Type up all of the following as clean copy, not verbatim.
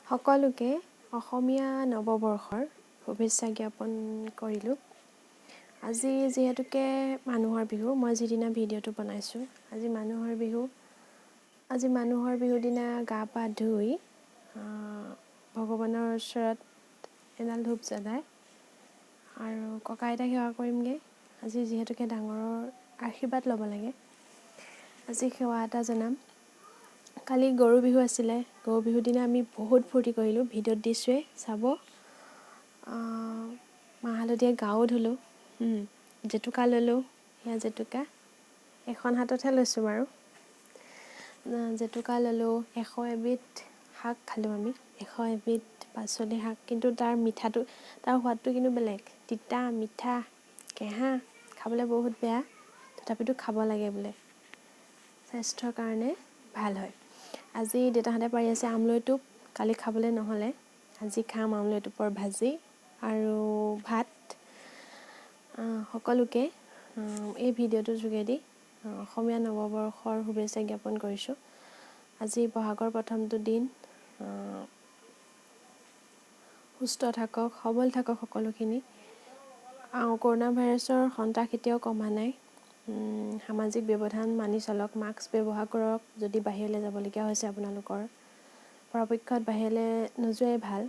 সকলোকে অসমীয়া নৱবৰ্ষৰ শুভেচ্ছা জ্ঞাপন কৰিলোঁ। আজি যিহেতুকে মানুহৰ বিহু, মই যিদিনা ভিডিঅ'টো বনাইছোঁ আজি মানুহৰ বিহুৰ দিনা গা পা ধুই ভগৱানৰ ওচৰত এডাল ধূপ জ্বলাই আৰু ককা আইতাক সেৱা কৰিমগৈ। আজি যিহেতুকে ডাঙৰৰ আশীৰ্বাদ ল'ব লাগে, আজি সেৱা এটা জনাম। কালি গৰু বিহু আছিলে। গৰু বিহুৰ দিনা আমি বহুত ফূৰ্তি কৰিলোঁ, ভিডিঅ'ত দিছোঁৱে চাব। মাহ হালধিৰে গাও ধুলোঁ, জেতুকা ল'লোঁ। সেয়া জেতুকা এখন হাততহে লৈছোঁ বাৰু। জেতুকা ল'লোঁ, 100 এবিধ শাক খালোঁ আমি, 100 এবিধ পাচলি শাক। কিন্তু তাৰ সোৱাদটো কিন্তু বেলেগ, তিতা মিঠা কেঁহা, খাবলৈ বহুত বেয়া, তথাপিতো খাব লাগে বোলে, স্বাস্থ্যৰ কাৰণে ভাল হয়। আজি দেউতাহঁতে পাৰি আছে আমলৈ টোপ, কালি খাবলৈ নহ'লে, আজি খাম আমলৈ টোপৰ ভাজি আৰু ভাত। সকলোকে এই ভিডিঅ'টোৰ যোগেদি অসমীয়া নৱবৰ্ষৰ শুভেচ্ছা জ্ঞাপন কৰিছোঁ। আজি বহাগৰ প্ৰথমটো দিন, সুস্থ থাকক, সবল থাকক সকলোখিনি। কৰোণা ভাইৰাছৰ সন্ত্ৰাস এতিয়াও কমা নাই। সামাজিক ব্যৱধান মানি চলক, মাস্ক ব্যৱহাৰ কৰক। যদি বাহিৰলৈ যাবলগীয়া হৈছে আপোনালোকৰ, পৰাপক্ষত বাহিৰলৈ নোযোৱাই ভাল।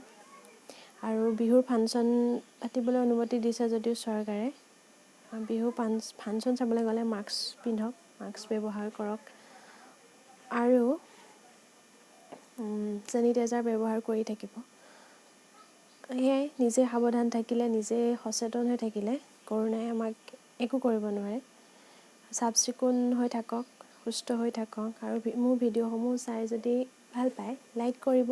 আৰু বিহুৰ ফাংচন পাতিবলৈ অনুমতি দিছে যদিও চৰকাৰে, বিহুৰ ফাংচন চাবলৈ গ'লে মাস্ক পিন্ধক, মাস্ক ব্যৱহাৰ কৰক আৰু চেনিটাইজাৰ ব্যৱহাৰ কৰি থাকিব। সেয়াই, নিজে সাৱধান থাকিলে, নিজে সচেতন হৈ থাকিলে কৰোণাই আমাক একো কৰিব নোৱাৰে। চাফ চিকুণ হৈ থাকক, সুস্থ হৈ থাকক আৰু মোৰ ভিডিঅ'সমূহ চাই যদি ভাল পায়, লাইক কৰিব,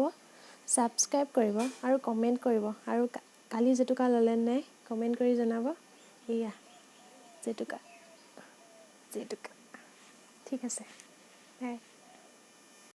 ছাবস্ক্ৰাইব কৰিব আৰু কমেণ্ট কৰিব। আৰু কালি জেতুকা ল'লে নাই কমেণ্ট কৰি জনাব। এয়া জেতুকা ঠিক আছে, বাই।